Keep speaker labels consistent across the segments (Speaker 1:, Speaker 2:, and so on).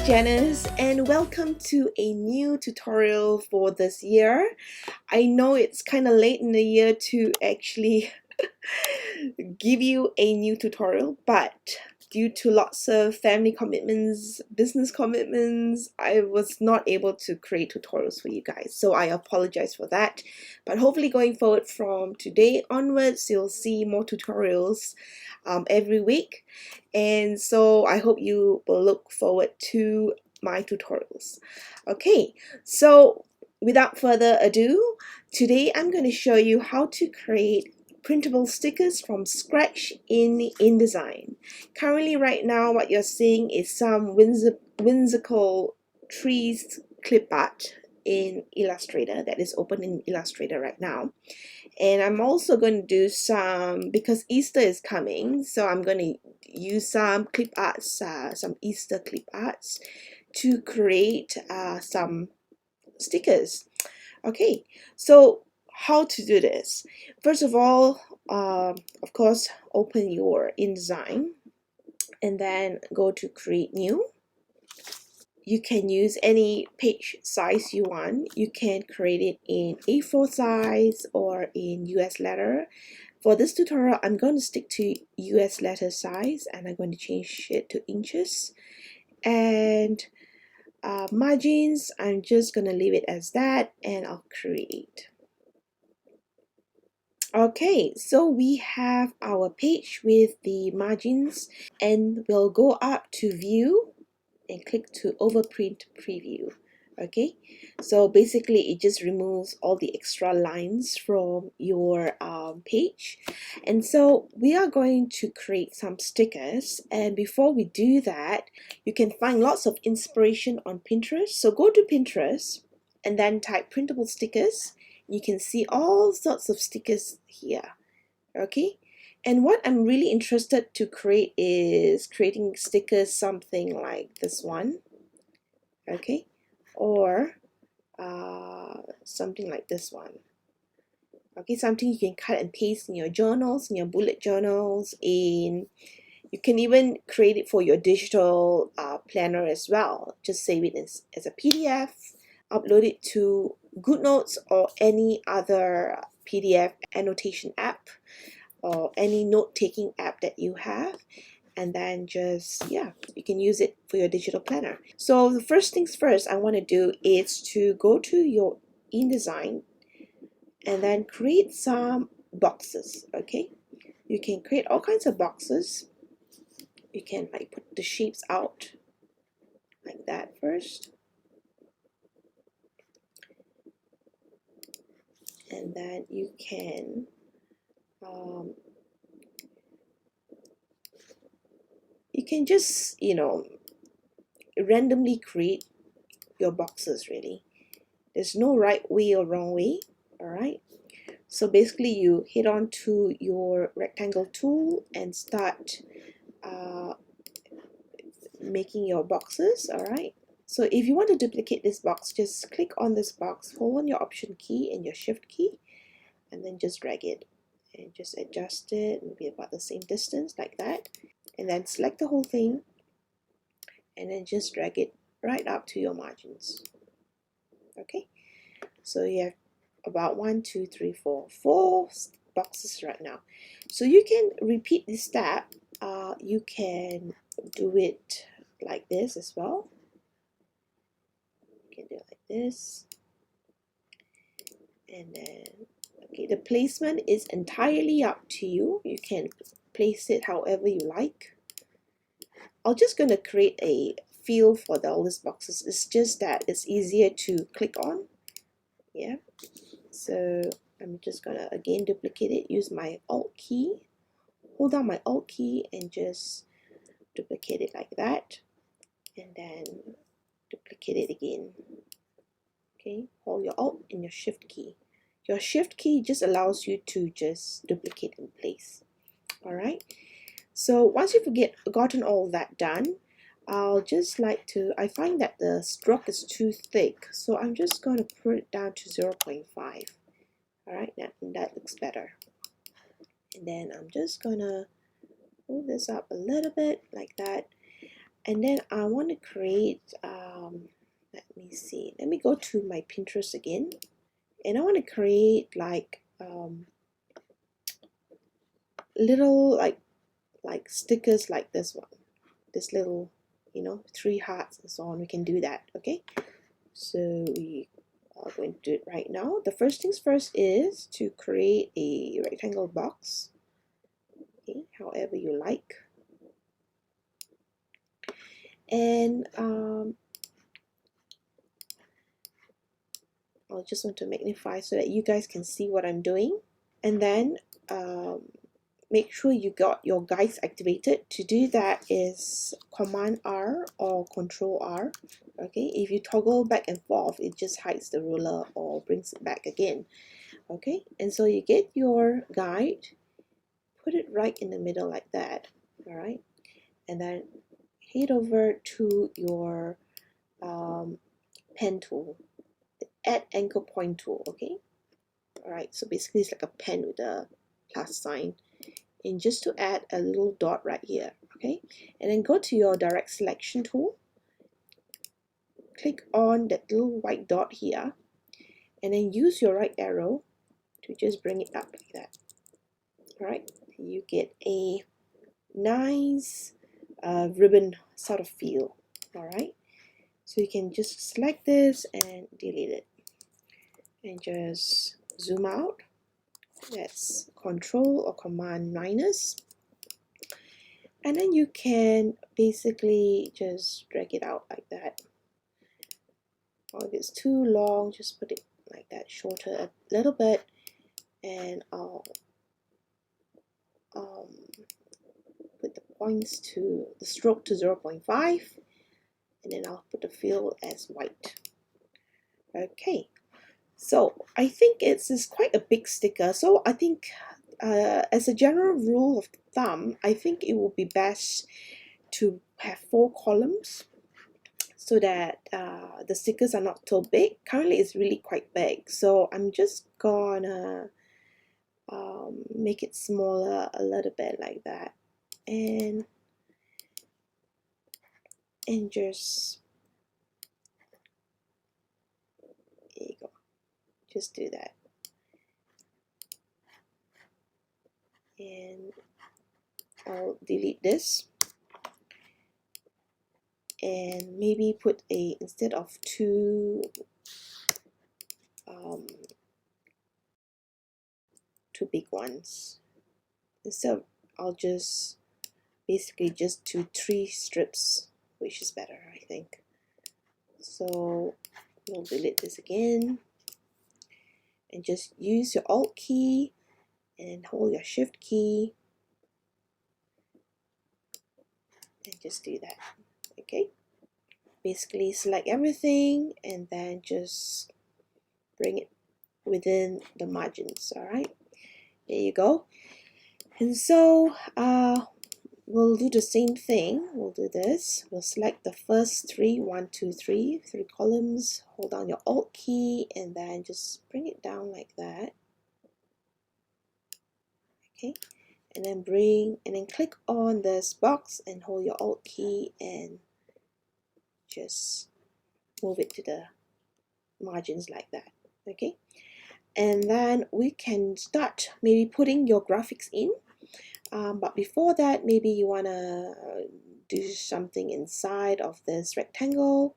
Speaker 1: Janice, and welcome to a new tutorial for this year. I know it's kind of late in the year to actually give you a new tutorial, but due to lots of family commitments, business commitments, I was not able to create tutorials for you guys. So I apologize for that. But hopefully going forward from today onwards, you'll see more tutorials every week. And so I hope you will look forward to my tutorials. Okay, so without further ado, today I'm going to show you how to create printable stickers from scratch in InDesign. Currently right now what you're seeing is some whimsical trees clip art in Illustrator that is open in Illustrator right now. And I'm also going to do some, because Easter is coming, so I'm going to use some clip arts, some Easter clip arts to create some stickers. Okay, so how to do this? First of all, of course, open your InDesign and then go to create new. You can use any page size you want. You can create it in A4 size or in US letter. For this tutorial, I'm going to stick to US letter size and I'm going to change it to inches. And margins, I'm just going to leave it as that and I'll create. Okay, so we have our page with the margins and we'll go up to view and click to overprint preview. Okay, so basically it just removes all the extra lines from your page. And so we are going to create some stickers, and before we do that, you can find lots of inspiration on Pinterest. So go to Pinterest and then type printable stickers. You can see all sorts of stickers here. Okay, and what I'm really interested to create is creating stickers something like this one, okay, or something like this one. Okay, something you can cut and paste in your journals, in your bullet journals, you can even create it for your digital planner as well. Just save it as a PDF, upload it to GoodNotes or any other PDF annotation app or any note-taking app that you have, and then just, yeah, you can use it for your digital planner. So the first things first I want to do is to go to your InDesign and then create some boxes. Okay, you can create all kinds of boxes. You can like put the shapes out like that first, and then you can just, randomly create your boxes. Really, there's no right way or wrong way. All right, so basically you hit on to your rectangle tool and start making your boxes. All right, so if you want to duplicate this box, just click on this box, hold on your option key and your shift key, and then just drag it and just adjust it, maybe about the same distance like that, and then select the whole thing and then just drag it right up to your margins. Okay, so you have about 4 boxes right now. So you can repeat this step. You can do it like this as well. You can do it like this, and then okay, the placement is entirely up to you. You can place it however you like. I'm just going to create a field for all these boxes. It's just that it's easier to click on. Yeah, so I'm just going to again duplicate it, use my Alt key, hold down my Alt key and just duplicate it like that, and then duplicate it again. Okay, hold your Alt and your Shift key. Your Shift key just allows you to just duplicate in place. All right, so once you've gotten all that done, I'll just like to, I find that the stroke is too thick, so I'm just going to put it down to 0.5. All right, that looks better. And then I'm just going to move this up a little bit like that. And then I want to create, let me see, let me go to my Pinterest again, and I want to create like little like stickers like this one, this little, you know, 3 hearts and so on. We can do that. Okay, so we are going to do it right now. The first things first is to create a rectangle box, okay, however you like. And I'll just want to magnify so that you guys can see what I'm doing. And then make sure you got your guides activated. To do that is Command R or Control R. Okay, if you toggle back and forth, it just hides the ruler or brings it back again. Okay, and so you get your guide, put it right in the middle like that. All right, and then head over to your pen tool, the add anchor point tool. Okay, all right, so basically it's like a pen with a plus sign. And just to add a little dot right here, okay, and then go to your direct selection tool, click on that little white dot here, and then use your right arrow to just bring it up like that. All right, you get a nice ribbon sort of feel. All right, so you can just select this and delete it, and just zoom out. That's Control or Command minus. And then you can basically just drag it out like that. Or if it's too long, just put it like that, shorter a little bit, and I'll put the points to the stroke to 0.5, and then I'll put the fill as white. Okay, so I think it's quite a big sticker, so I think as a general rule of thumb, I think it would be best to have 4 columns so that the stickers are not so big. Currently it's really quite big, so I'm just gonna make it smaller a little bit like that, and just, there you go, just do that. And I'll delete this and maybe put a, instead of 2 big ones, instead of, I'll just basically just do 3 strips, which is better, I think. So we'll delete this again and just use your Alt key and hold your Shift key and just do that. Okay, basically select everything and then just bring it within the margins. All right, there you go. And so we'll do the same thing. We'll do this. We'll select the first 3, 1, 2, 3 columns, hold down your Alt key and then just bring it down like that. Okay, and then click on this box and hold your Alt key and just move it to the margins like that. Okay, and then we can start maybe putting your graphics in, but before that, maybe you want to do something inside of this rectangle.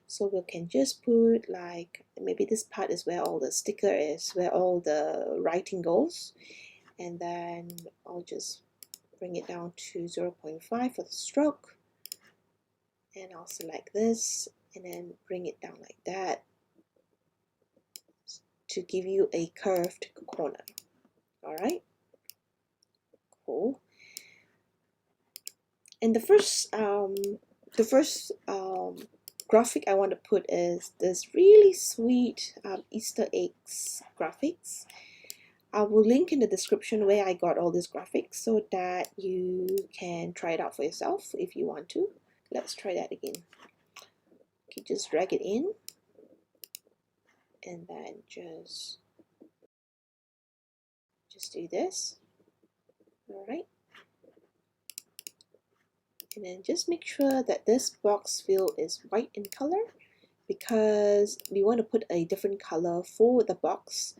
Speaker 1: So we can just put like, maybe this part is where all the sticker is, where all the writing goes, and then I'll just bring it down to 0.5 for the stroke, and I'll select this and then bring it down like that to give you a curved corner. All right, cool. And the first graphic I want to put is this really sweet Easter eggs graphics. I will link in the description where I got all these graphics so that you can try it out for yourself if you want to. Let's try that again. Okay, just drag it in and then just do this. All right, And then just make sure that this box fill is white in color, because we want to put a different color for the box.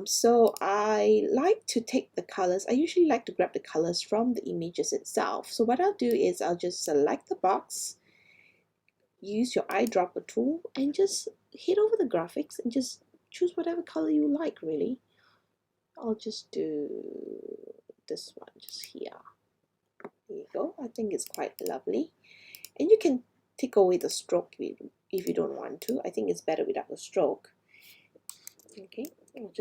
Speaker 1: So I like to take the colors. I usually like to grab the colors from the images itself. So what I'll do is I'll just select the box, use your eyedropper tool, and just hit over the graphics and just choose whatever color you like, really. I'll just do this one just here. There you go. I think it's quite lovely. And you can take away the stroke if you don't want to. I think it's better without the stroke. Okay, I'll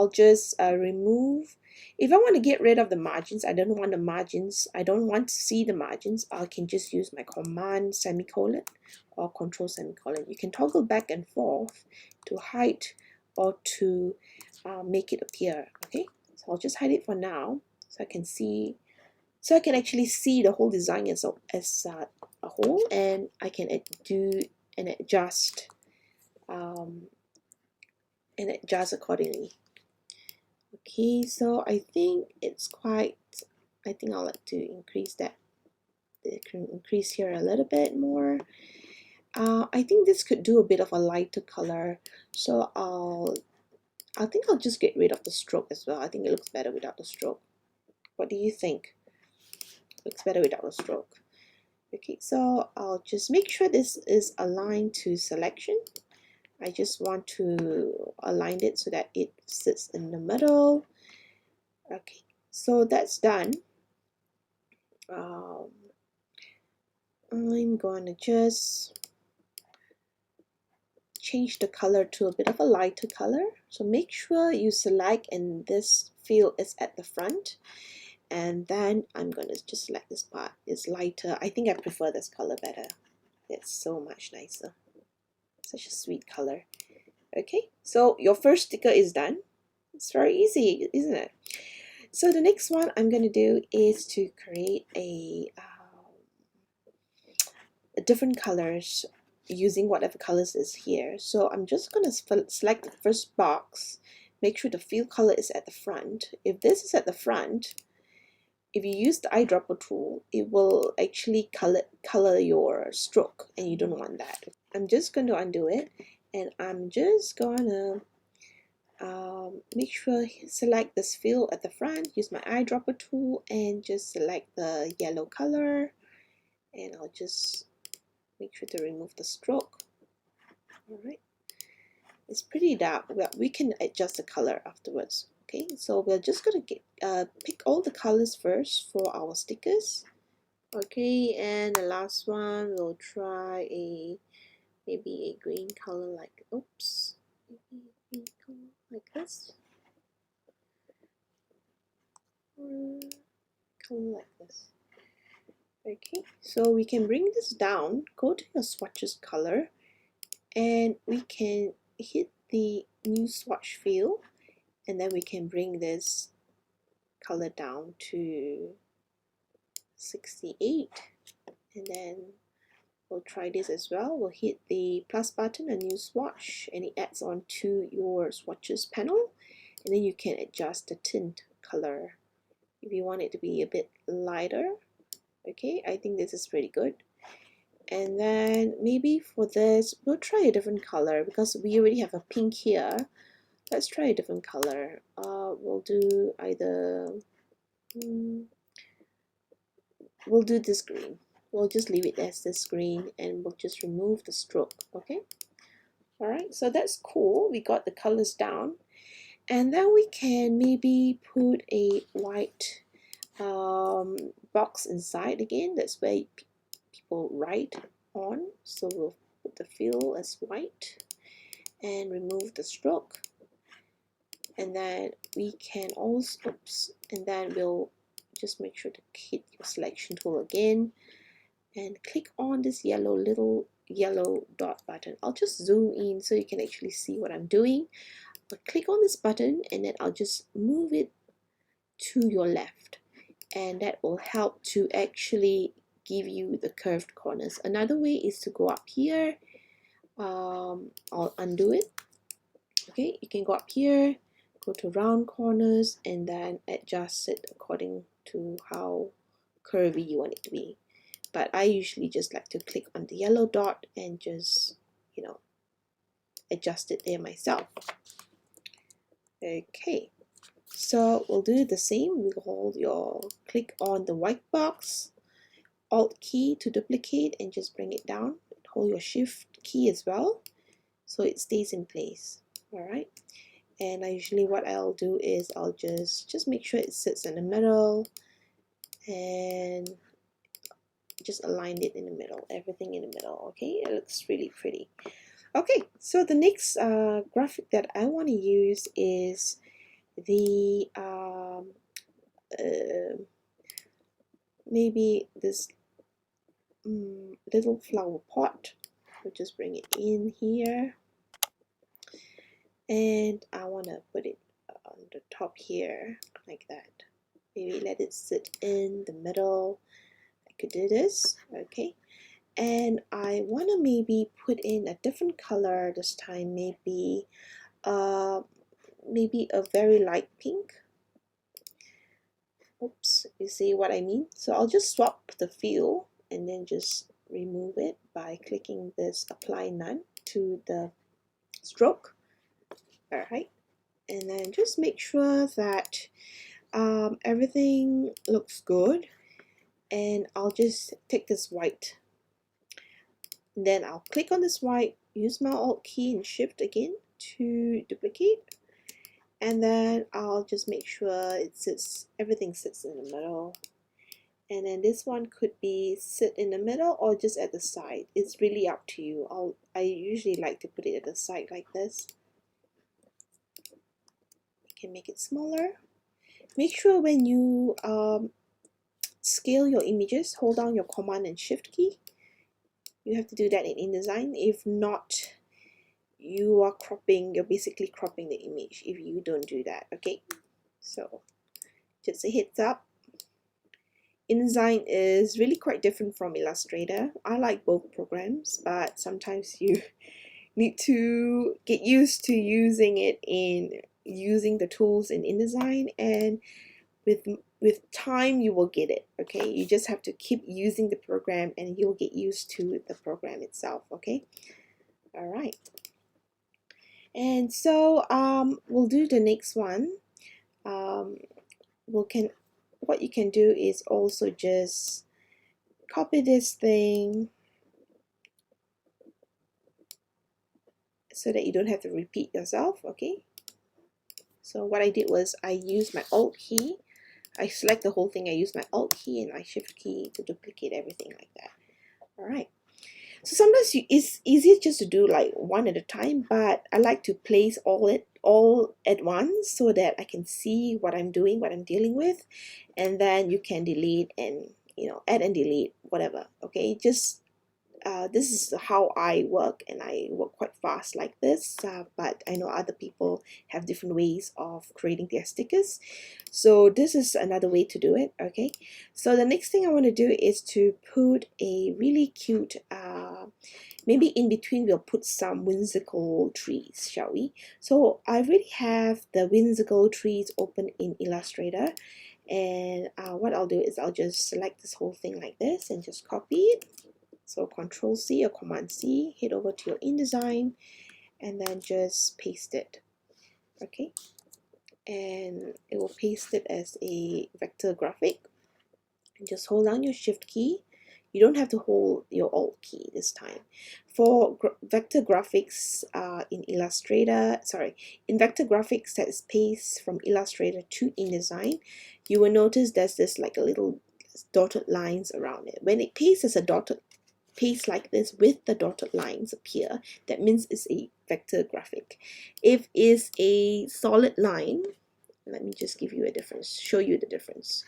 Speaker 1: just remove. If I want to get rid of the margins, I don't want the margins, I don't want to see the margins, I can just use my command semicolon or control semicolon. You can toggle back and forth to hide or to make it appear. Okay, so I'll just hide it for now, so I can see, so I can actually see the whole design as a whole, and I can do and adjust accordingly. Okay, so I think it's quite, I think I'll like to increase that, increase here a little bit more. I think this could do a bit of a lighter color, so I think I'll just get rid of the stroke as well. I think it looks better without the stroke. What do you think? Looks better without the stroke. Okay, so I'll just make sure this is aligned to selection. I just want to align it so that it sits in the middle. Okay, so that's done. I'm going to just change the color to a bit of a lighter color. So make sure you select and this field is at the front. And then I'm going to just select this part. It's lighter. I think I prefer this color better. It's so much nicer. Such a sweet color. Okay, so your first sticker is done. It's very easy, isn't it? So the next one I'm going to do is to create a different colors using whatever colors is here. So I'm just going to select the first box, make sure the fill color is at the front. If this is at the front, if you use the eyedropper tool, it will actually color your stroke, and you don't want that. I'm just going to undo it, and I'm just going to make sure select this fill at the front, use my eyedropper tool, and just select the yellow color, and I'll just make sure to remove the stroke. Alright, it's pretty dark, but we can adjust the color afterwards. Okay, so we're just gonna pick all the colors first for our stickers. Okay, and the last one we'll try maybe a green color, like maybe a green color like this, or color like this. Okay, so we can bring this down, go to your swatches color, and we can hit the new swatch fill, and then we can bring this color down to 68, and then we'll try this as well. We'll hit the plus button, a new swatch, and it adds on to your swatches panel, and then you can adjust the tint color if you want it to be a bit lighter. Okay, I think this is pretty good. And then maybe for this we'll try a different color, because we already have a pink here. Let's try a different color. We'll do either we'll do this green. We'll just leave it as this green, and we'll just remove the stroke. Okay, alright, so that's cool. We got the colors down, and then we can maybe put a white box inside again. That's where people write on. So we'll put the fill as white and remove the stroke, and then we can also and then we'll just make sure to hit your selection tool again and click on this little yellow dot button. I'll just zoom in so you can actually see what I'm doing. I'll click on this button, and then I'll just move it to your left, and that will help to actually give you the curved corners. Another way is to go up here. I'll undo it. Okay, you can go up here, go to round corners, and then adjust it according to how curvy you want it to be. But I usually just like to click on the yellow dot and just, you know, adjust it there myself. Okay, so we'll do the same. We'll hold your, click on the white box, Alt key to duplicate and just bring it down. Hold your Shift key as well so it stays in place. All right. And usually what I'll do is I'll just make sure it sits in the middle and just align it in the middle, everything in the middle. Okay, it looks really pretty. Okay, so the next graphic that I want to use is the maybe this little flower pot. We'll just bring it in here, and I want to put it on the top here like that. Maybe let it sit in the middle. I could do this. Okay, and I want to maybe put in a different color this time, maybe a very light pink. Oops, you see what I mean? So I'll just swap the fill and then just remove it by clicking this apply none to the stroke. All right, and then just make sure that everything looks good, and I'll just take this white. Then I'll click on this white, use my Alt key and Shift again to duplicate, and then I'll just make sure it sits, everything sits in the middle. And then this one could be sit in the middle or just at the side. It's really up to you. I usually like to put it at the side like this. You can make it smaller. Make sure when you scale your images, hold down your Command and Shift key. You have to do that in InDesign. If not, you're basically cropping the image if you don't do that. Okay, so just a heads up, InDesign is really quite different from Illustrator. I like both programs, but sometimes you need to get used to using the tools in InDesign, and with time you will get it. Okay, you just have to keep using the program and you'll get used to the program itself. Okay, all right. And so we'll do the next one. What you can do is also just copy this thing so that you don't have to repeat yourself. Okay, so what I did was I used my Alt key, I select the whole thing, I use my Alt key and my Shift key to duplicate everything like that. All right, so sometimes it's easier just to do like one at a time, but I like to place all at once so that I can see what I'm doing, what I'm dealing with, and then you can delete and, you know, add and delete, whatever. Okay, just this is how I work, and I work quite fast like this, but I know other people have different ways of creating their stickers, so this is another way to do it. Okay, so the next thing I want to do is to put a really cute maybe in between we'll put some whimsical trees, shall we? So I already have the whimsical trees open in Illustrator, and what I'll do is I'll just select this whole thing like this and just copy it. So Control C or Command C, head over to your InDesign and then just paste it. Okay, and it will paste it as a vector graphic. And just hold down your Shift key. You don't have to hold your Alt key this time. For vector graphics in vector graphics that is pasted from Illustrator to InDesign, you will notice there's this like a little dotted lines around it. When it pastes as a dotted paste like this with the dotted lines appear, that means it's a vector graphic. If it's a solid line, let me just give you a difference, show you the difference.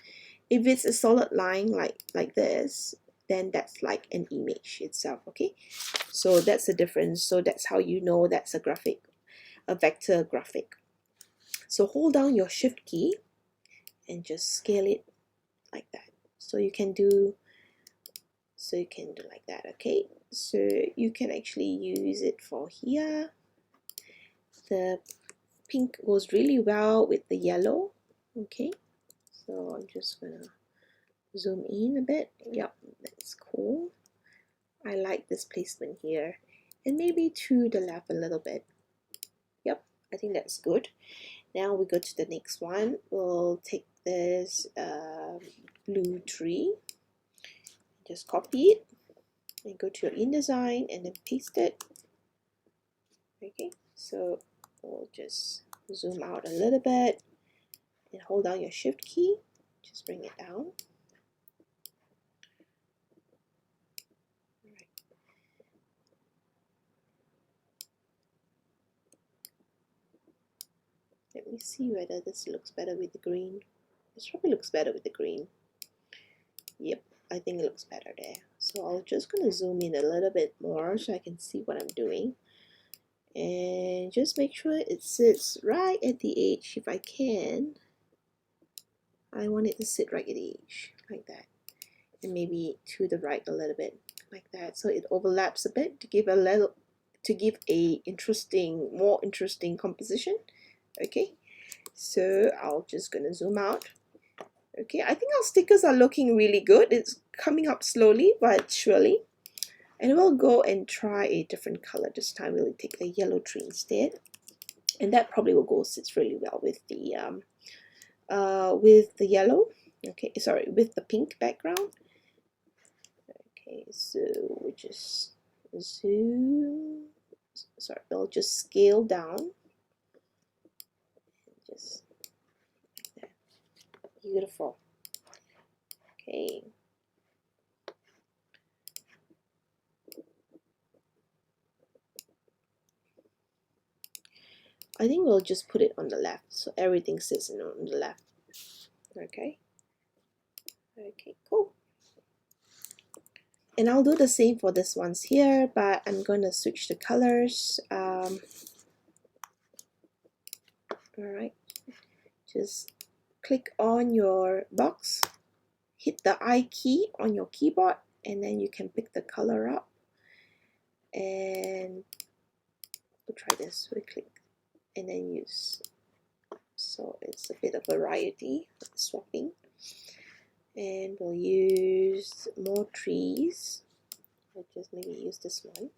Speaker 1: If it's a solid line like this, then that's like an image itself. Okay, so that's the difference. So that's how you know that's a graphic, a vector graphic. So hold down your Shift key and just scale it like that. So you can do like that. Okay, so you can actually use it for here. The pink goes really well with the yellow. Okay, So I'm just gonna zoom in a bit. Yep, that's cool. I like this placement here, and maybe to the left a little bit. Yep, I think that's good. Now we go to the next one. We'll take this blue tree, just copy it, and go to your InDesign and then paste it. Okay, so we'll just zoom out a little bit and hold down your shift key, just bring it down. Right. Let me see whether this looks better with the green. This probably looks better with the green. Yep, I think it looks better there. So I'm just going to zoom in a little bit more so I can see what I'm doing. And just make sure it sits right at the edge if I can. I want it to sit right at the edge, like that. And maybe to the right a little bit, like that. So it overlaps a bit to give a little, to give a more interesting composition. Okay, so I'll just gonna zoom out. Okay, I think our stickers are looking really good. It's coming up slowly but surely. And we'll go and try a different color this time. We'll take a yellow tree instead. And that probably will go sits really well with the yellow. Okay, sorry, with the pink background. Okay, so we just zoom. Sorry, we'll just scale down. Just like that. Beautiful. Okay. I think we'll just put it on the left, so everything sits on the left. Okay. Okay, cool. And I'll do the same for this ones here, but I'm going to switch the colors. Alright, just click on your box, hit the I key on your keyboard, and then you can pick the color up. And we'll try this. We click and then use. So it's a bit of variety swapping. And we'll use more trees. I'll just maybe use this one.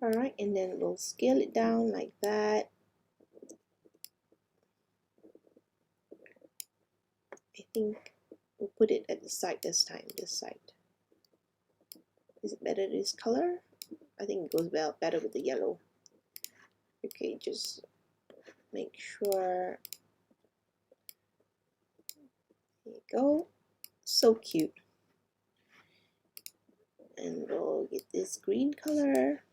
Speaker 1: Alright, and then we'll scale it down like that. I think we'll put it at the side this time, this side. Is it better this color? I think it goes well better with the yellow. Okay, just make sure. There you go. So cute. And we'll get this green color.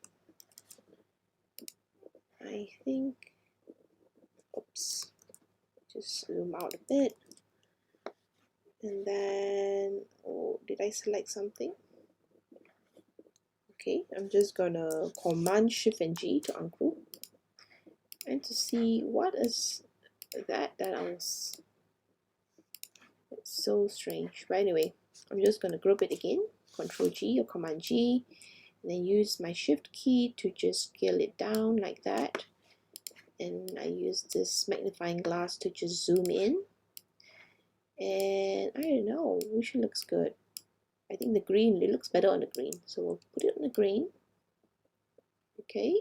Speaker 1: I think, oops, just zoom out a bit. And then, oh, did I select something? Okay, I'm just gonna Command Shift and G to ungroup and to see what is that I was. It's so strange. But anyway, I'm just gonna group it again. Control G or Command G, and then use my Shift key to just scale it down like that. And I use this magnifying glass to just zoom in. And I don't know, which looks good. I think the green, it looks better on the green. So we'll put it on the green. Okay.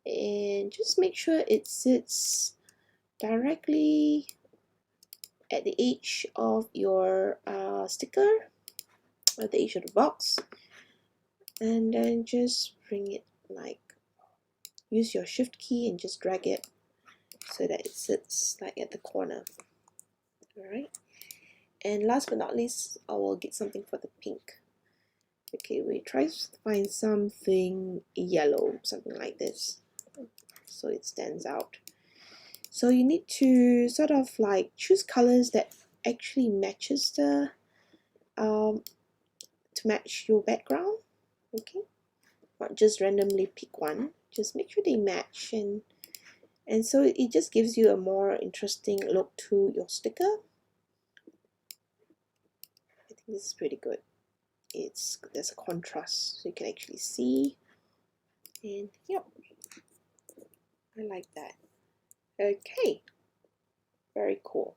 Speaker 1: And just make sure it sits directly at the edge of your sticker, at the edge of the box. And then just bring it like, use your shift key and just drag it so that it sits like at the corner. Alright. And last but not least, I will get something for the pink. Okay, we try to find something yellow, something like this, so it stands out. So you need to sort of like choose colors that actually matches the to match your background. Okay, not just randomly pick one. Just make sure they match, and so it just gives you a more interesting look to your sticker. I think this is pretty good. There's a contrast so you can actually see, and yep. I like that. Okay, very cool.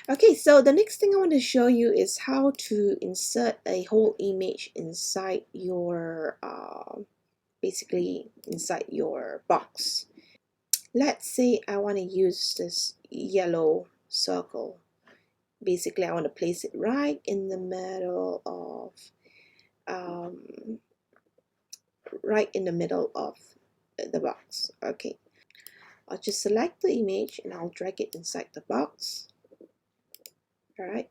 Speaker 1: Okay, so the next thing I want to show you is how to insert a whole image inside your, basically inside your box. Let's say I want to use this yellow circle. Basically, I want to place it right in the middle of, the box. Okay, I'll just select the image and I'll drag it inside the box. All right.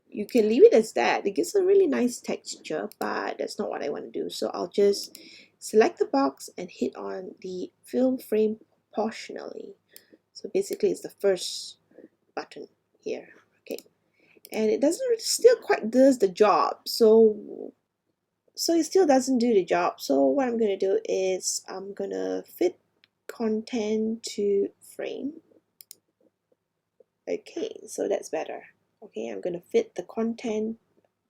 Speaker 1: You can leave it as that. It gives a really nice texture, but that's not what I want to do. So I'll just select the box and hit on the fill frame proportionally. So basically it's the first button here. Okay. And it doesn't still quite does the job. So it still doesn't do the job. So what I'm going to do is I'm going to fit content to frame. Okay, so that's better. Okay, I'm going to fit the content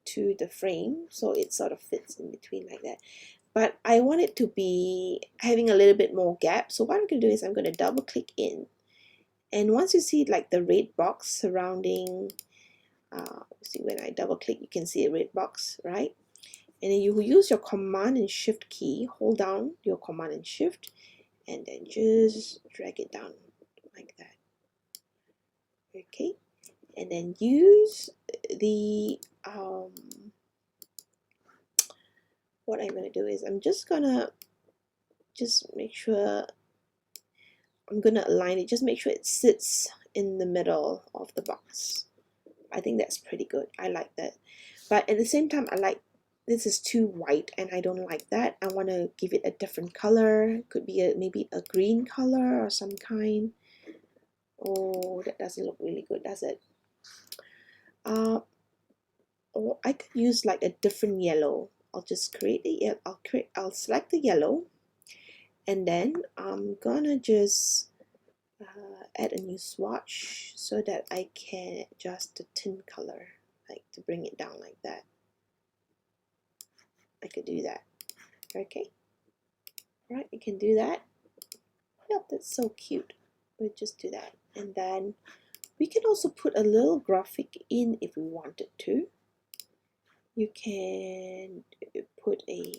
Speaker 1: to the frame so it sort of fits in between like that, but I want it to be having a little bit more gap. So what I'm going to do is I'm going to double click in, and once you see like the red box surrounding, see when I double click you can see a red box, right? And then you use your command and shift key, hold down your command and shift, and then just drag it down like that. Okay, and then use the what I'm going to do is I'm just gonna make sure I'm gonna align it, just make sure it sits in the middle of the box. I think that's pretty good. I like that, but at the same time I like this is too white and I don't like that. I want to give it a different color. Could be maybe a green color or some kind. Oh, that doesn't look really good, does it? Or I could use like a different yellow. I'll just I'll select the yellow, and then I'm gonna just add a new swatch so that I can adjust the tint color, like to bring it down like that. I could do that. Okay, all right, you can do that. Yep, that's so cute. We'll just do that, and then we can also put a little graphic in if we wanted to. You can put a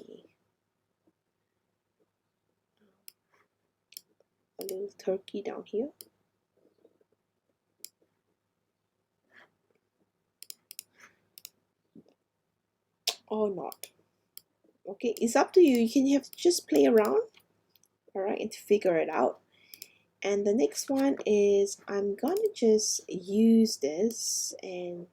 Speaker 1: little turkey down here. Or not. Okay, it's up to you. You can have to just play around, all right, and to figure it out. And the next one is I'm gonna just use this, and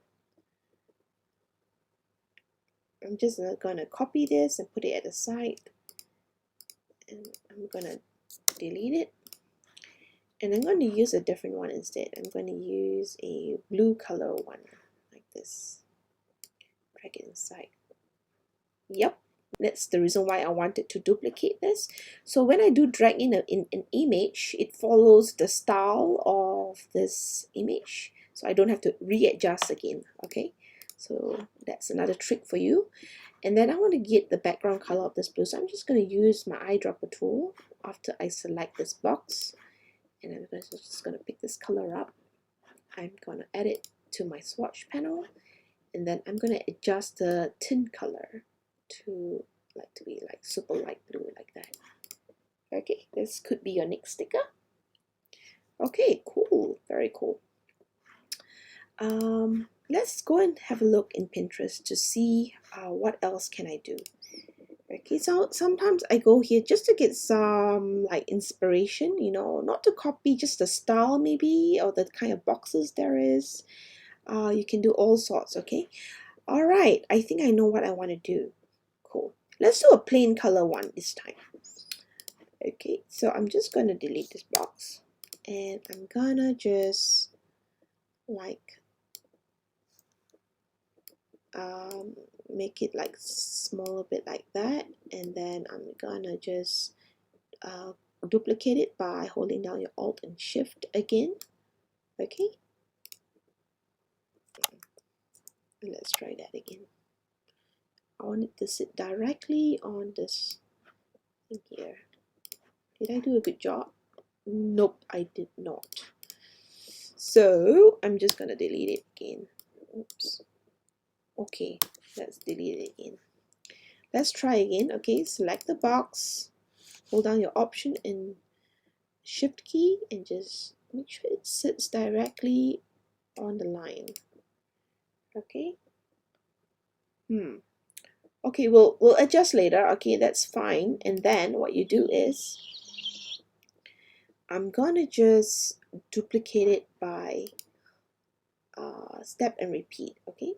Speaker 1: I'm just gonna copy this and put it at the side, and I'm gonna delete it, and I'm going to use a different one instead. I'm going to use a blue color one like this. Drag it inside. Yep, that's the reason why I wanted to duplicate this. So when I do drag in an image, it follows the style of this image, so I don't have to readjust again. Okay, so that's another trick for you. And then I want to get the background color of this blue, so I'm just going to use my eyedropper tool after I select this box, and I'm just going to pick this color up. I'm going to add it to my swatch panel, and then I'm going to adjust the tint color to be like super light blue like that. Okay, this could be your next sticker. Okay, cool, very cool. Let's go and have a look in Pinterest to see what else can I do. Okay, so sometimes I go here just to get some like inspiration, you know, not to copy, just the style maybe, or the kind of boxes there is. You can do all sorts. Okay, all right, I think I know what I want to do. Cool, let's do a plain color one this time. Okay, so I'm just gonna delete this box, and I'm gonna just like make it like small bit like that, and then I'm gonna just duplicate it by holding down your Alt and Shift again. Okay, let's try that again. I want it to sit directly on this thing here. Did I do a good job? Nope, I did not. So I'm just gonna delete it again. Oops. Okay, let's delete it again. Let's try again. Okay, select the box, hold down your Option and Shift key, and just make sure it sits directly on the line. Okay. Okay, we'll adjust later. Okay, that's fine. And then what you do is, I'm gonna just duplicate it by step and repeat. Okay.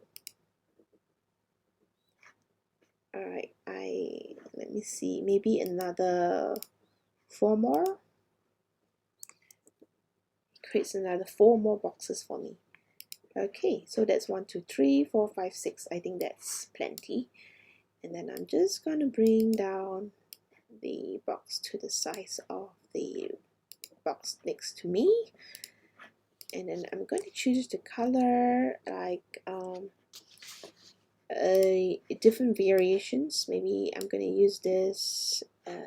Speaker 1: All right. Let me see. Maybe another 4 more. Creates another 4 more boxes for me. Okay, so that's 1, 2, 3, 4, 5, 6. I think that's plenty. And then I'm just gonna bring down the box to the size of the box next to me, and then I'm going to choose the color like different variations. Maybe I'm going to use this. I'm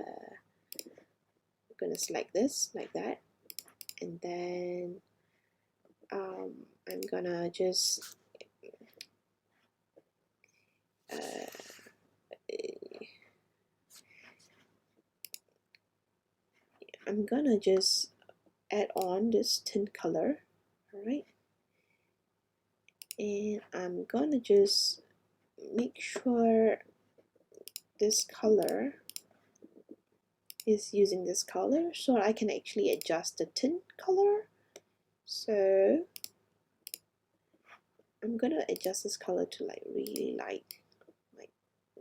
Speaker 1: going to select this like that, and then I'm gonna just I'm gonna just add on this tint color. All right, and I'm gonna just make sure this color is using this color, so I can actually adjust the tint color. So I'm gonna adjust this color to like really light,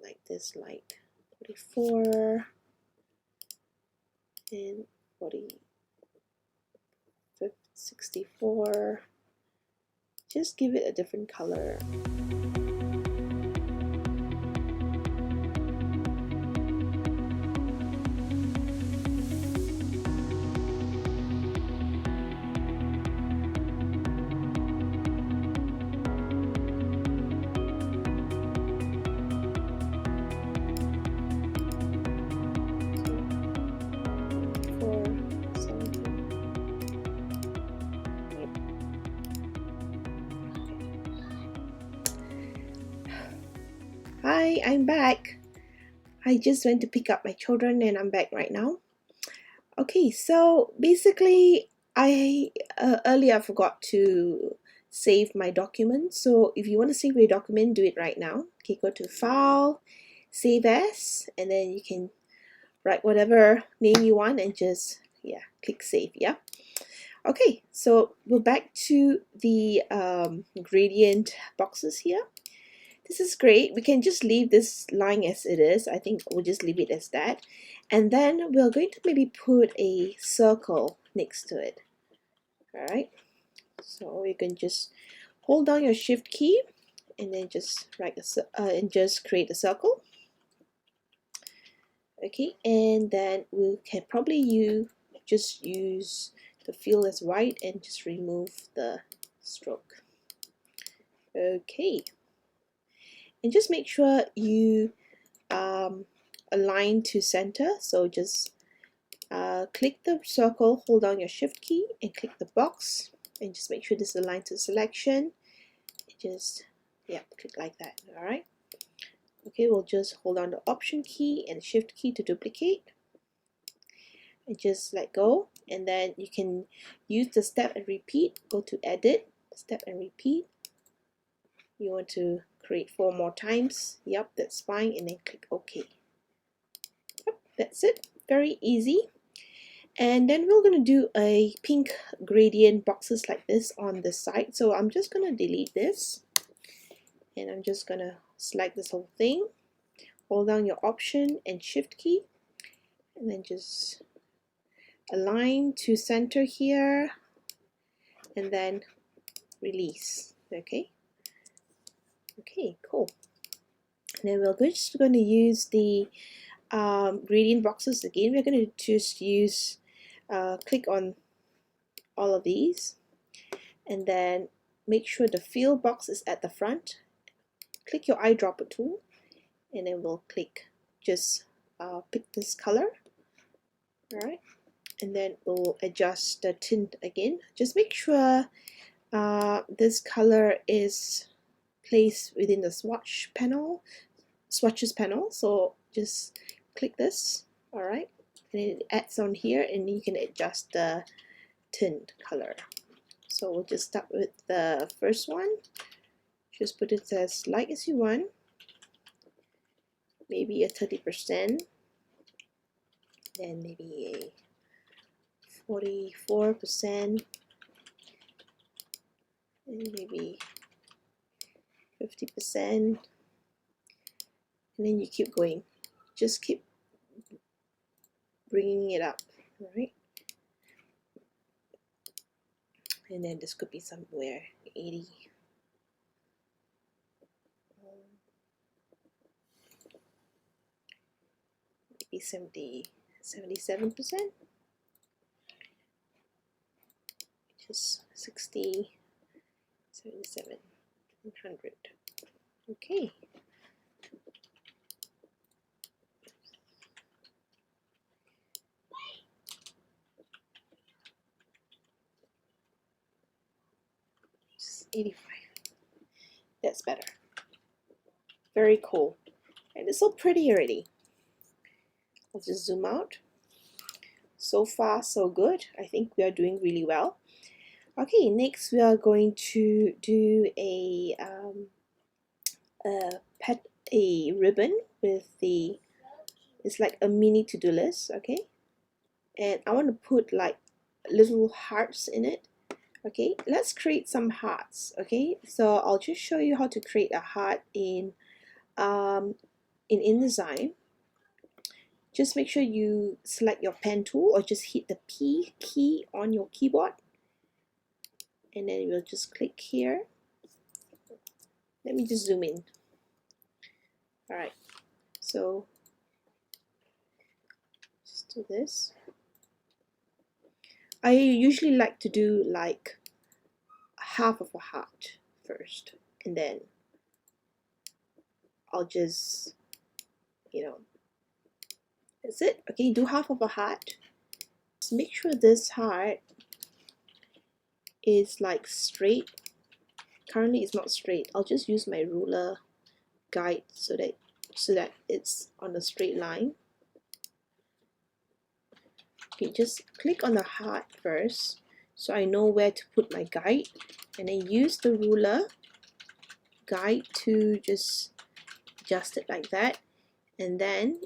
Speaker 1: like this light 44 and 64. Just give it a different color. Hi, I'm back. I just went to pick up my children and I'm back right now. Okay, so basically I earlier I forgot to save my document. So if you want to save your document, do it right now. Okay, go to File, Save As, and then you can write whatever name you want and just click Save. Yeah. Okay, so we're back to the gradient boxes here. This is great. We can just leave this line as it is. I think we'll just leave it as that. And then we're going to maybe put a circle next to it. All right. So you can just hold down your Shift key and then just write and just create a circle. Okay, and then we can probably just use the fill as white and just remove the stroke. Okay, and just make sure you align to center. So just click the circle, hold down your Shift key and click the box and just make sure this is aligned to selection. Just click like that. All right. Okay, we'll just hold down the Option key and Shift key to duplicate and just let go, and then you can use the step and repeat. Go to Edit, Step and Repeat. You want to create 4 more times. Yep, that's fine, and then click OK. Yep, that's it. Very easy. And then we're going to do a pink gradient boxes like this on the side. So I'm just going to delete this, and I'm just going to select this whole thing, hold down your Option and Shift key, and then just align to center here, and then release. Okay, cool. And then we're just going to use the gradient boxes again. We're going to just use click on all of these, and then make sure the fill box is at the front. Click your eyedropper tool, and then we'll click just pick this color. All right, and then we'll adjust the tint again. Just make sure this color is placed within the swatches panel. So just click this, alright, and it adds on here, and you can adjust the tint color. So we'll just start with the first one. Just put it as light as you want, maybe a 30%, then maybe a 44%, and maybe 50%, and then you keep going. Just keep bringing it up, right? And then this could be somewhere 80. Maybe 77%. Just 60, 77, 100. Okay. Just 85. That's better. Very cool. And it's so pretty already. I'll just zoom out. So far, so good. I think we are doing really well. Okay, next we are going to do a ribbon with the, it's like a mini to-do list, okay? And I want to put like little hearts in it. Okay, let's create some hearts. Okay, so I'll just show you how to create a heart in InDesign. Just make sure you select your pen tool or just hit the P key on your keyboard, and then we'll just click here. Let me just zoom in. Alright, so just do this. I usually like to do like half of a heart first, and then I'll just, that's it. Okay, do half of a heart. Just make sure this heart is like straight. Currently it's not straight. I'll just use my ruler guide so that it's on a straight line. Okay, just click on the heart first so I know where to put my guide, and then use the ruler guide to just adjust it like that, and then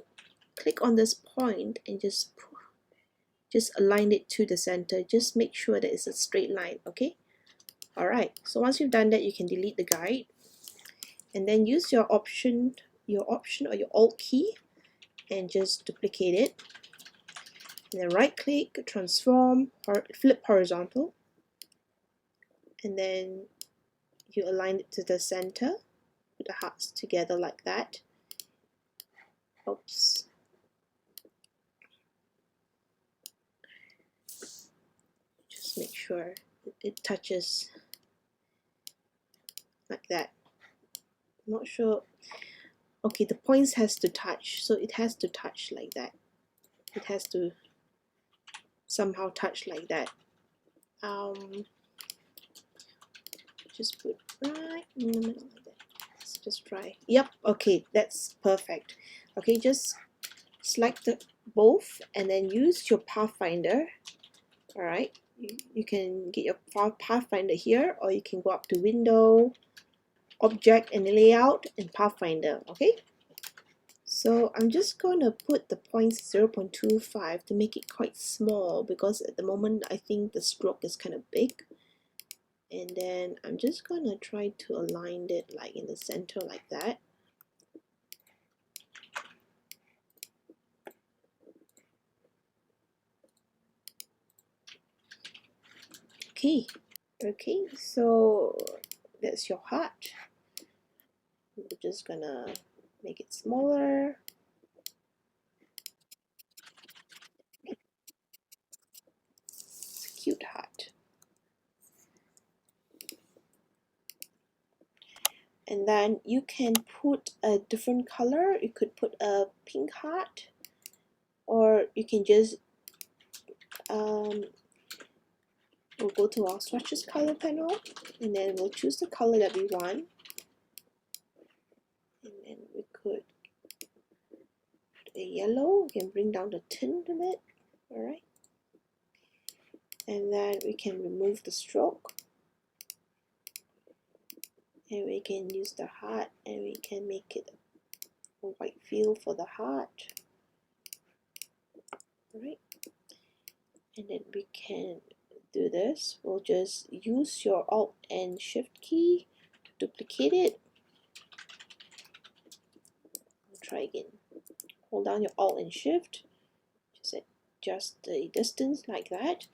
Speaker 1: click on this point and just align it to the center. Just make sure that it's a straight line. Okay, alright, so once you've done that, you can delete the guide, and then use your option or your alt key and just duplicate it, and then right click, transform, flip horizontal, and then you align it to the center, put the hearts together like that. Oops. Just make sure it touches like that. I'm not sure. Okay, the points has to touch, so it has to touch like that. It has to somehow touch like that. Just put right in the middle like that. Let's just try. Yep, okay, that's perfect. Okay, just select both and then use your Pathfinder. Alright, you can get your Pathfinder here, or you can go up to Window, Object and Layout, and Pathfinder. Okay, so I'm just going to put the points 0.25 to make it quite small, because at the moment I think the stroke is kind of big. And then I'm just going to try to align it like in the center like that. Okay, so that's your heart. We're just gonna make it smaller. It's a cute heart. And then you can put a different color. You could put a pink heart, or you can just we'll go to our swatches color panel, and then we'll choose the color that we want, and then we could put a yellow. We can bring down the tint a bit. Alright, and then we can remove the stroke, and we can use the heart, and we can make it a white feel for the heart. Alright, and then we can do this. We'll just use your Alt and Shift key to duplicate it. We'll try again. Hold down your Alt and Shift, just adjust the distance like that.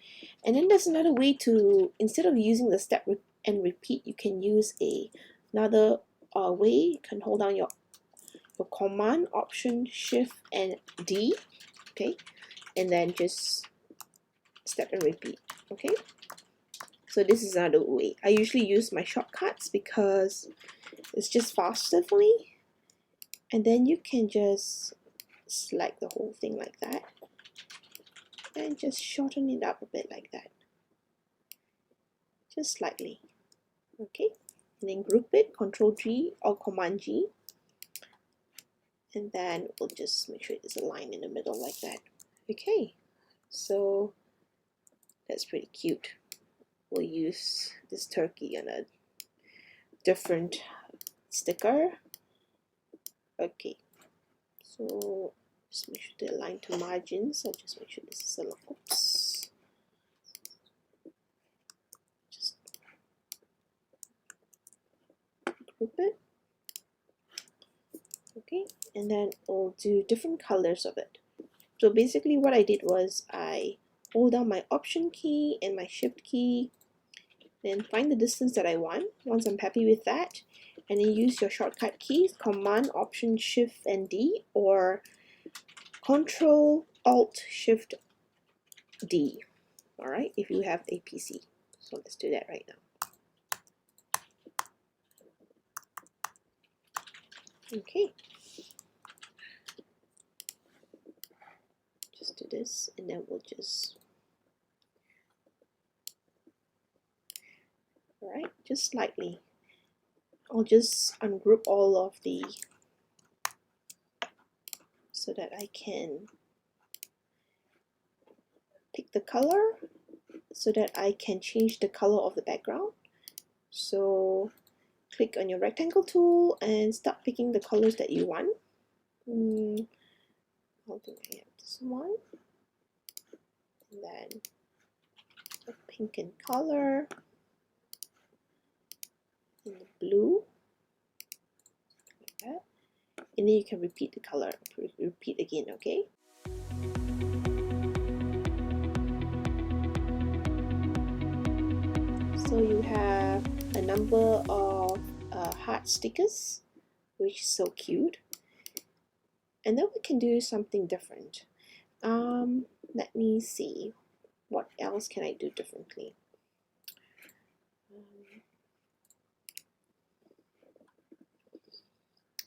Speaker 1: And then there's another way to, instead of using the step and repeat, you can use another way. You can hold down your Command, Option, Shift, and D, okay, and then just step and repeat. Okay, so this is another way. I usually use my shortcuts because it's just faster for me. And then you can just select the whole thing like that and just shorten it up a bit like that, just slightly. Okay, and then group it, Control G or Command G, and then we'll just make sure it's aligned in the middle like that. Okay, so that's pretty cute. We'll use this turkey on a different sticker. Okay, so just make sure to align to margins. So just make sure this is a oops. Just group it. Okay, and then we'll do different colors of it. So basically what I did was I hold down my Option key and my Shift key, then find the distance that I want. Once I'm happy with that, and then use your shortcut keys, Command, Option, Shift, and D, or Control, Alt, Shift, D. Alright, if you have a PC. So let's do that right now. Okay. Just do this, and then we'll just, alright, just slightly. I'll just ungroup all of the, so that I can pick the color, so that I can change the color of the background. So click on your rectangle tool and start picking the colors that you want. I think I have this one, and then a pink in color, and the blue, like that. And then you can repeat the color, repeat again, okay? So you have a number of heart stickers, which is so cute. And then we can do something different. Let me see, what else can I do differently?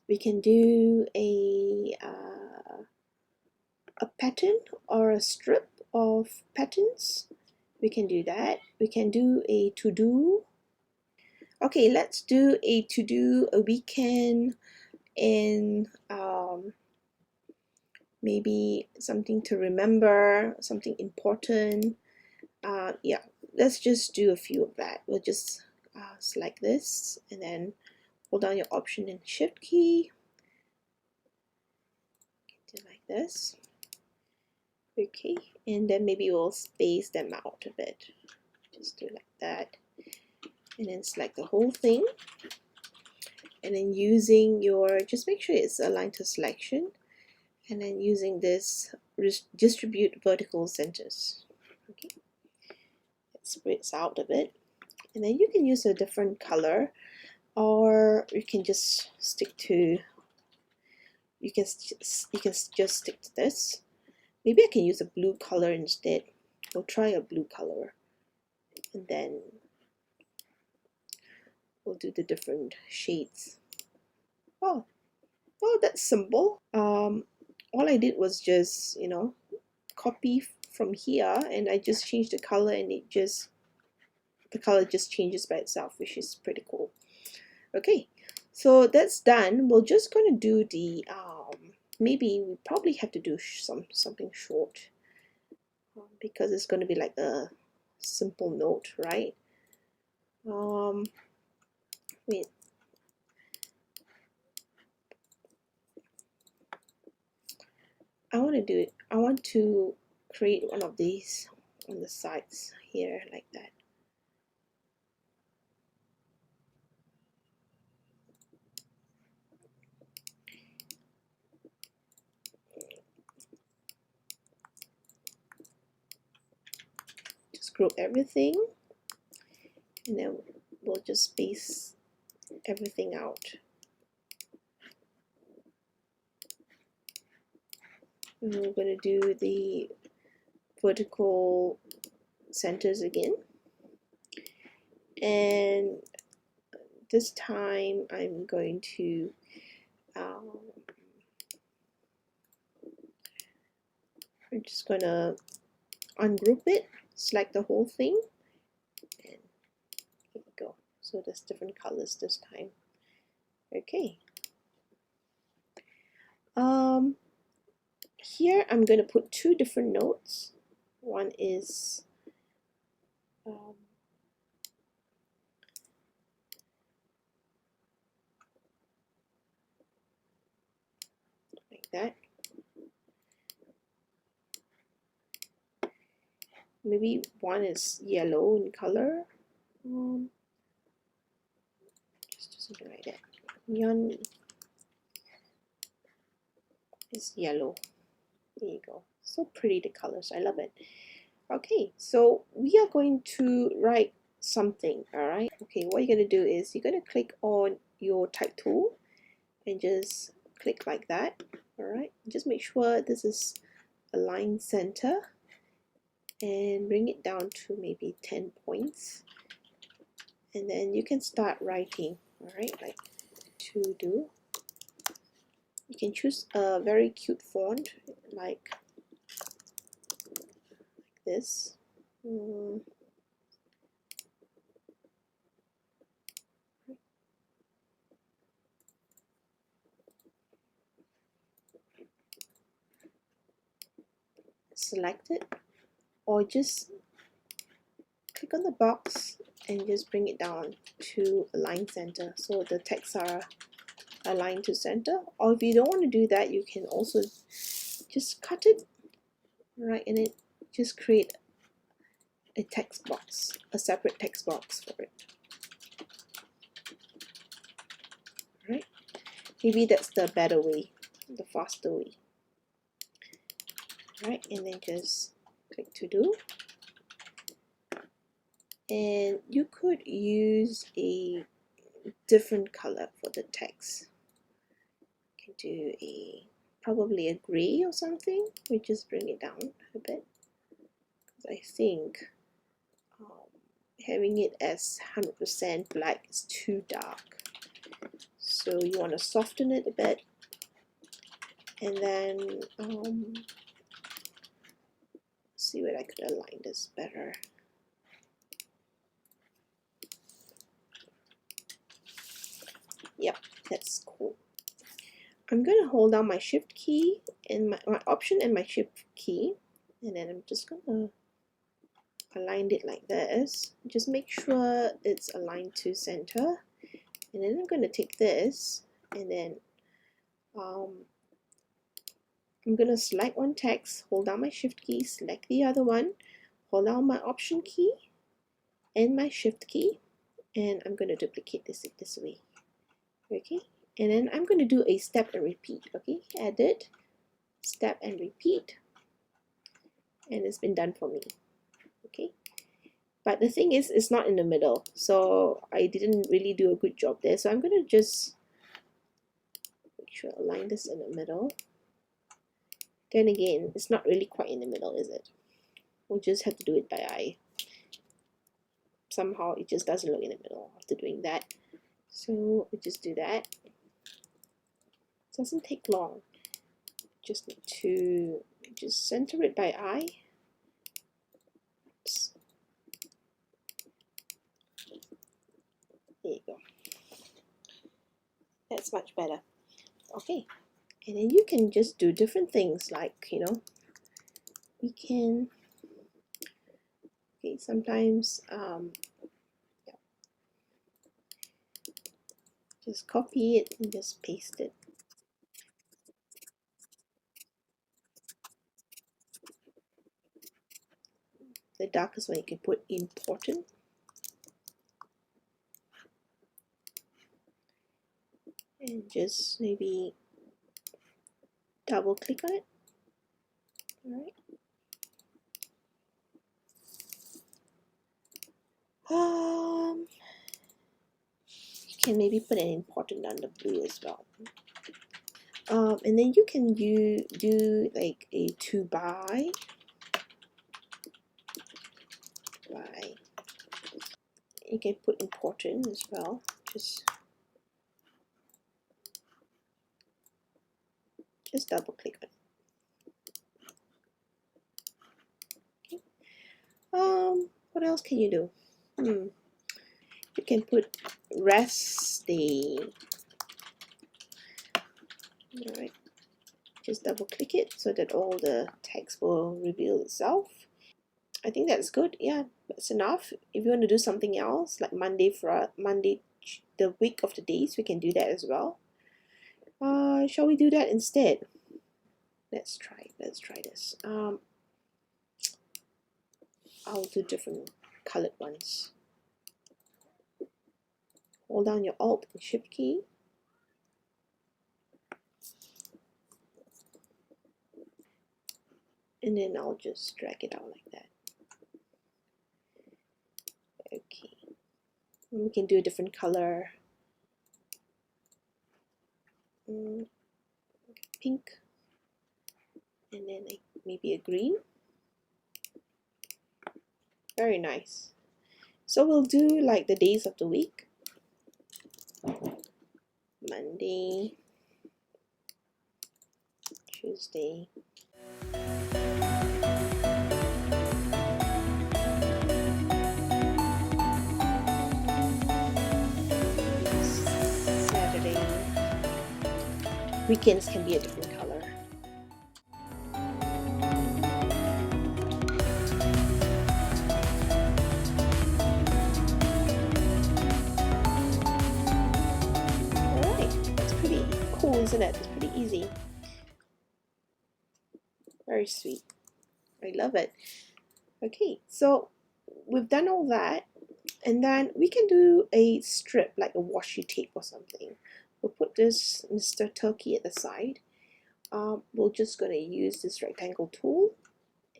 Speaker 1: We can do a pattern or a strip of patterns. We can do that. We can do a to-do. Okay, let's do a to-do, a weekend, and maybe something to remember, something important. Yeah, let's just do a few of that. We'll just select this, and then hold down your Option and Shift key. Do like this. Okay, and then maybe we'll space them out a bit. Just do like that, and then select the whole thing, and then using your, just make sure it's aligned to selection, and then using this distribute vertical centers. Okay, it spreads out a bit, and then you can use a different color, or you can just stick to, you can just stick to this. Maybe I can use a blue color instead. We'll try a blue color, and then we'll do the different shades. Oh, that's simple. All I did was just, copy from here, and I just change the color, and the color just changes by itself, which is pretty cool. Okay, so that's done. We're just going to do the maybe we probably have to do something short, because it's going to be like a simple note, right? Wait, I want to create one of these on the sides here, like that. Just group everything, and then we'll just space everything out. And we're going to do the vertical centers again, and this time I'm going to I'm just going to ungroup it, select the whole thing, and here we go. So there's different colors this time. Okay. Here I'm going to put two different notes. One is like that. Maybe one is yellow in color. Just do something like that. Neon is yellow. There you go. So pretty, the colors. I love it. Okay, so we are going to write something. All right. Okay, what you're going to do is you're going to click on your type tool and just click like that. All right. Just make sure this is align center, and bring it down to maybe 10 points, and then you can start writing. All right, like to do. You can choose a very cute font like this. Select it, or just click on the box and just bring it down to align center, so the text are aligned to center. Or if you don't want to do that, you can also just cut it right in it, just create a text box, a separate text box for it. Right? Maybe that's the better way, the faster way. Right? And then just click to do. And you could use a different color for the text. You can do probably a gray or something. We just bring it down a bit, because I think having it as 100% black is too dark. So you want to soften it a bit, and then see where I could align this better. Yep, that's cool. I'm going to hold down my shift key and my option and my shift key, and then I'm just going to align it like this. Just make sure it's aligned to center, and then I'm going to take this, and then I'm going to select one text, hold down my shift key, select the other one, hold down my option key and my shift key, and I'm going to duplicate this way. Okay, and then I'm going to do a step and repeat. Okay, edit, step and repeat, and it's been done for me. Okay, but the thing is, it's not in the middle, so I didn't really do a good job there. So I'm going to just make sure I align this in the middle. Then again, it's not really quite in the middle, is it? We'll just have to do it by eye. Somehow it just doesn't look in the middle after doing that. So we just do that. It doesn't take long. Just need to just center it by eye, That's much better. Okay, and then you can just do different things, like, you know, we can, okay, sometimes yeah, just copy it and just paste it. The darkest one you can put important, and just maybe double click on it. All right. You can maybe put an important on the blue as well. And then you can do like a to buy. You can put important as well. Just double click on it. Okay. What else can you do? You can put rest day. Alright. Just double click it so that all the text will reveal itself. I think that's good. Yeah, that's enough. If you want to do something else, like Monday, the week of the days, we can do that as well. Shall we do that instead? Let's try this. I'll do different colored ones. Hold down your Alt and Shift key. And then I'll just drag it out like that. Okay. And we can do a different color. Pink. And then like maybe a green. Very nice. So we'll do like the days of the week. Monday, Tuesday, Saturday. Weekends can be a different color. Alright, that's pretty cool, isn't it? It's pretty easy. Very sweet. I love it. Okay, so we've done all that, and then we can do a strip, like a washi tape or something. We'll put this Mr. Turkey at the side. We're just going to use this rectangle tool,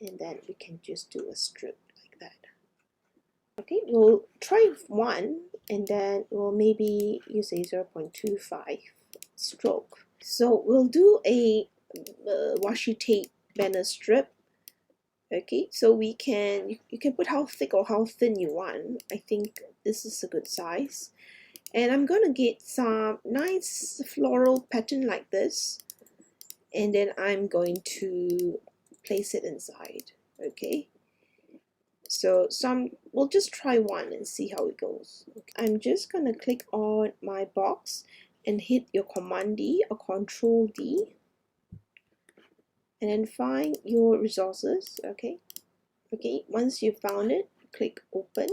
Speaker 1: and then we can just do a strip like that. Okay, we'll try one, and then we'll maybe use a 0.25 stroke. So we'll do a washi tape banner strip. Okay, so we can, you can put how thick or how thin you want. I think this is a good size. And I'm going to get some nice floral pattern like this. And then I'm going to place it inside. Okay. So we'll just try one and see how it goes. I'm just going to click on my box and hit your Command D or Control D. And then find your resources. Okay. Okay, once you've found it, click open,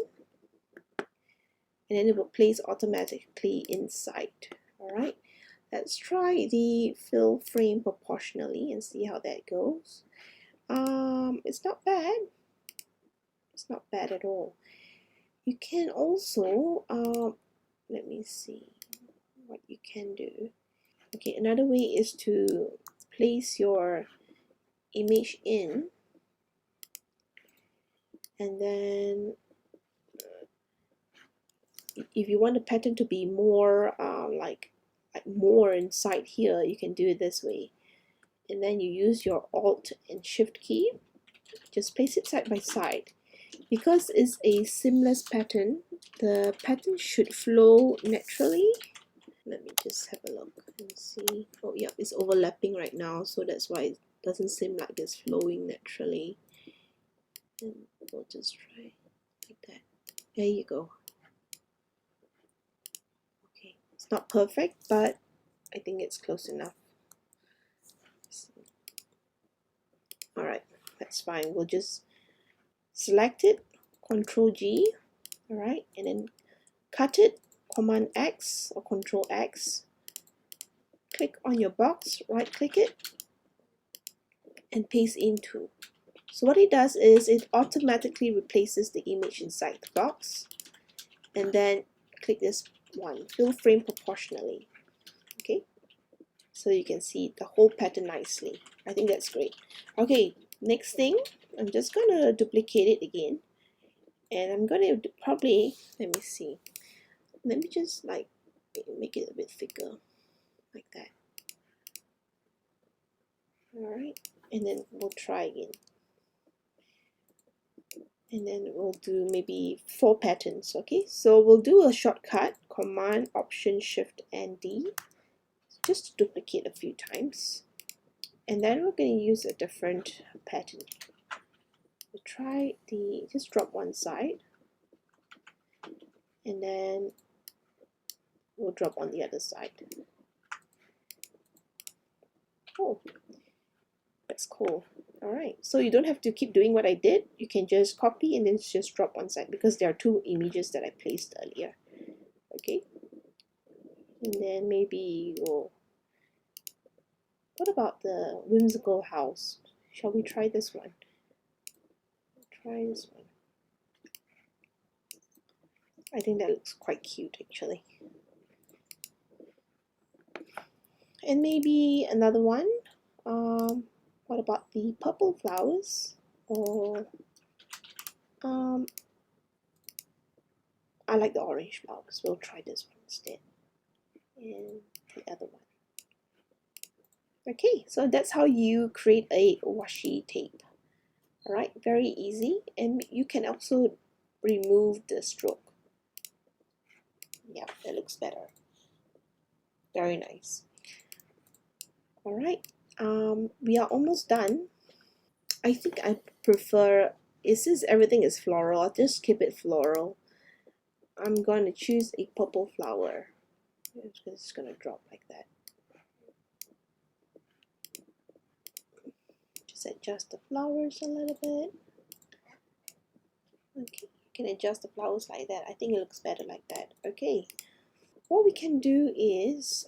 Speaker 1: and then it will place automatically inside. Alright, let's try the fill frame proportionally and see how that goes. It's not bad. It's not bad at all. You can also, let me see what you can do. Okay, another way is to place your image in, and then if you want the pattern to be more like more inside here, you can do it this way. And then you use your Alt and Shift key. Just place it side by side. Because it's a seamless pattern, the pattern should flow naturally. Let me just have a look and see. Oh yeah, it's overlapping right now, so that's why it doesn't seem like it's flowing naturally. And we'll just try like that. There you go. Okay, it's not perfect, but I think it's close enough. All right, that's fine. We'll just select it, Control G, all right, and then cut it, Command X or Control X. Click on your box, right click it, and paste into. So what it does is it automatically replaces the image inside the box, and then click this one, fill frame proportionally. Okay, so you can see the whole pattern nicely. I think that's great. Okay, next thing, I'm just gonna duplicate it again, and I'm gonna probably, let me see, let me just like make it a bit thicker like that. All right, and then we'll try again, and then we'll do maybe 4 patterns. Okay, so we'll do a shortcut, Command Option Shift and D, just to duplicate a few times, and then we're going to use a different pattern. We'll try the, just drop one side, and then we'll drop on the other side. Oh, that's cool. All right, so you don't have to keep doing what I did. You can just copy and then just drop one side, because there are 2 images that I placed earlier. Okay, and then maybe we'll, what about the whimsical house? Shall we try this one? Try this one. I think that looks quite cute actually. And maybe another one. What about the purple flowers? Or I like the orange flowers. We'll try this one instead. And the other one. Okay, so that's how you create a washi tape. Alright, very easy, and you can also remove the stroke. Yeah, that looks better. Very nice. Alright, we are almost done. I think I prefer, since everything is floral, I'll just keep it floral. I'm going to choose a purple flower. It's just going to drop like that. Just adjust the flowers a little bit. Okay, you can adjust the flowers like that. I think it looks better like that. Okay, what we can do is,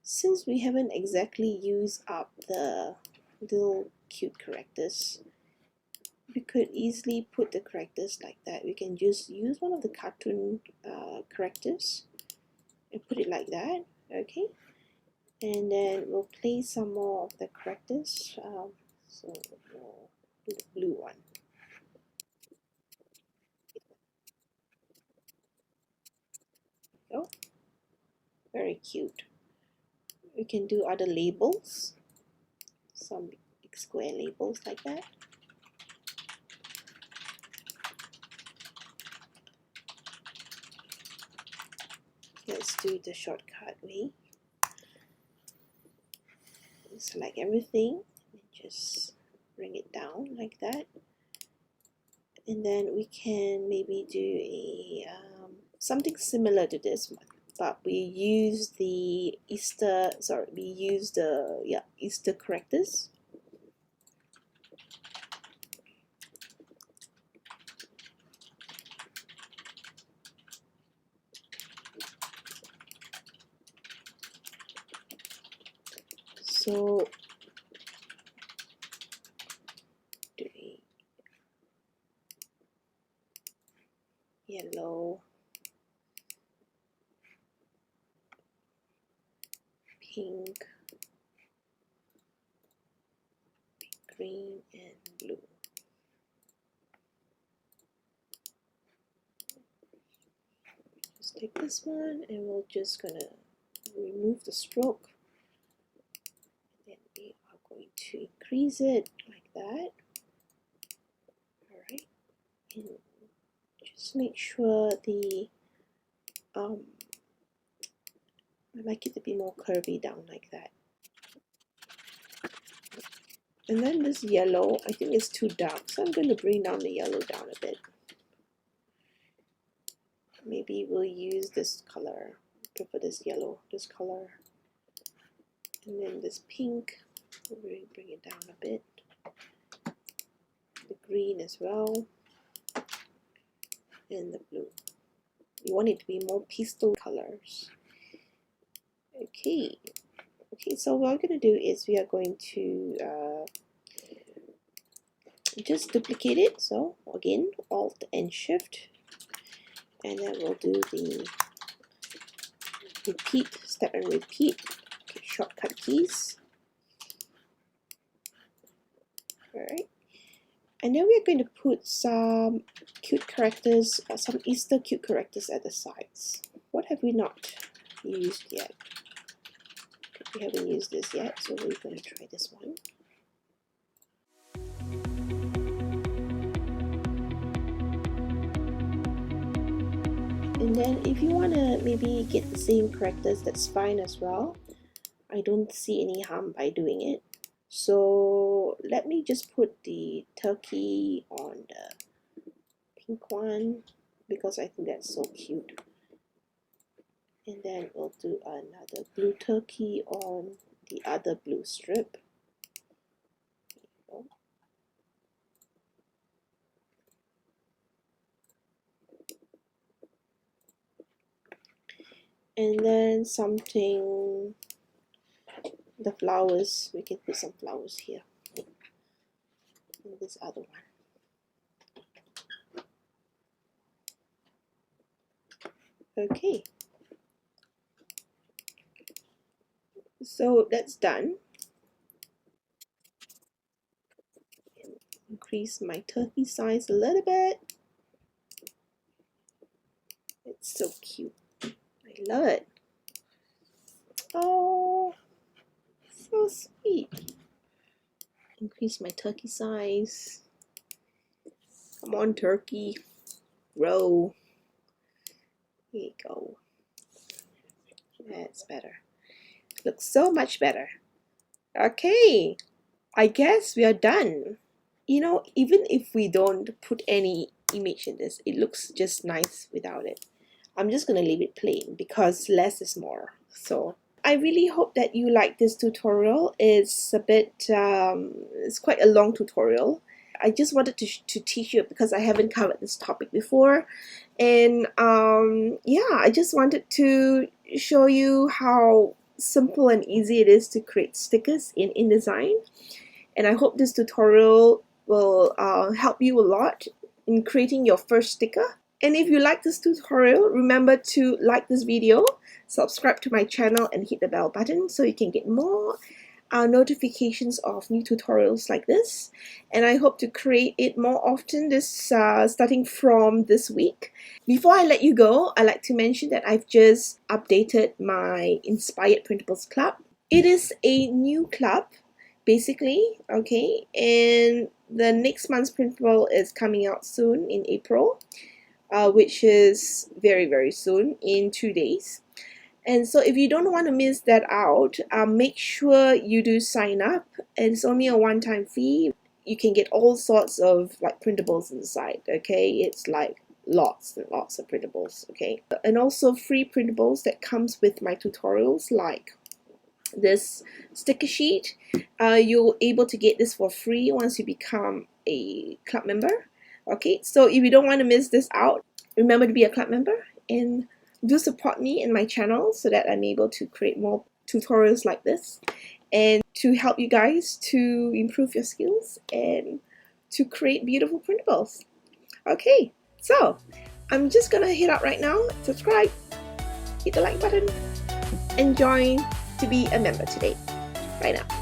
Speaker 1: since we haven't exactly used up the little cute characters, we could easily put the characters like that. We can just use one of the cartoon characters and put it like that. Okay, and then we'll place some more of the characters. So we'll do the blue one. Oh, very cute. We can do other labels, some big square labels like that. Let's do the shortcut way. Select everything and just bring it down like that, and then we can maybe do a something similar to this one, but we use the Easter characters. So do a yellow, pink, green, and blue. Just take this one and we're just gonna remove the stroke. Then we are going to increase it like that. Alright, and just make sure the I like it to be more curvy down like that. And then this yellow, I think it's too dark, so I'm going to bring down the yellow down a bit. Maybe we'll use this color, prefer this yellow, this color. And then this pink, we'll really bring it down a bit. The green as well. And the blue. You want it to be more pastel colors. Okay. Okay, so what we're going to do is we are going to just duplicate it. So again, Alt and Shift, and then we'll do the repeat, step and repeat. Okay, shortcut keys. Alright, and then we're going to put some cute characters, some Easter cute characters at the sides. What have we not used yet? We haven't used this yet, so we're going to try this one. And then if you want to maybe get the same characters, that's fine as well. I don't see any harm by doing it. So let me just put the turkey on the pink one because I think that's so cute. And then we'll do another blue turkey on the other blue strip. And then something, the flowers, we can put some flowers here. And this other one. Okay. So that's done. Increase my turkey size a little bit. It's so cute. I love it. Oh, so sweet. Increase my turkey size. Come on, turkey. Grow. Here you go. That's better. Looks so much better. Okay, I guess we are done. You know, even if we don't put any image in this, it looks just nice without it. I'm just gonna leave it plain because less is more. So I really hope that you like this tutorial. It's a bit, it's quite a long tutorial. I just wanted to teach you because I haven't covered this topic before. And yeah, I just wanted to show you how simple and easy it is to create stickers in InDesign. And I hope this tutorial will help you a lot in creating your first sticker. And if you like this tutorial, remember to like this video, subscribe to my channel, and hit the bell button so you can get more notifications of new tutorials like this. And I hope to create it more often starting from this week. Before I let you go, I'd like to mention that I've just updated my Inspired Printables Club. It is a new club, basically, okay, and the next month's printable is coming out soon in April, which is very, very soon, in 2 days. And so if you don't want to miss that out, make sure you do sign up. And it's only a one-time fee. You can get all sorts of like printables inside, okay? It's like lots and lots of printables, okay? And also free printables that comes with my tutorials, like this sticker sheet. You're able to get this for free once you become a club member. Okay, so if you don't want to miss this out, remember to be a club member and do support me in my channel so that I'm able to create more tutorials like this and to help you guys to improve your skills and to create beautiful printables. Okay, so I'm just gonna hit out right now, subscribe, hit the like button, and join to be a member today. Right now.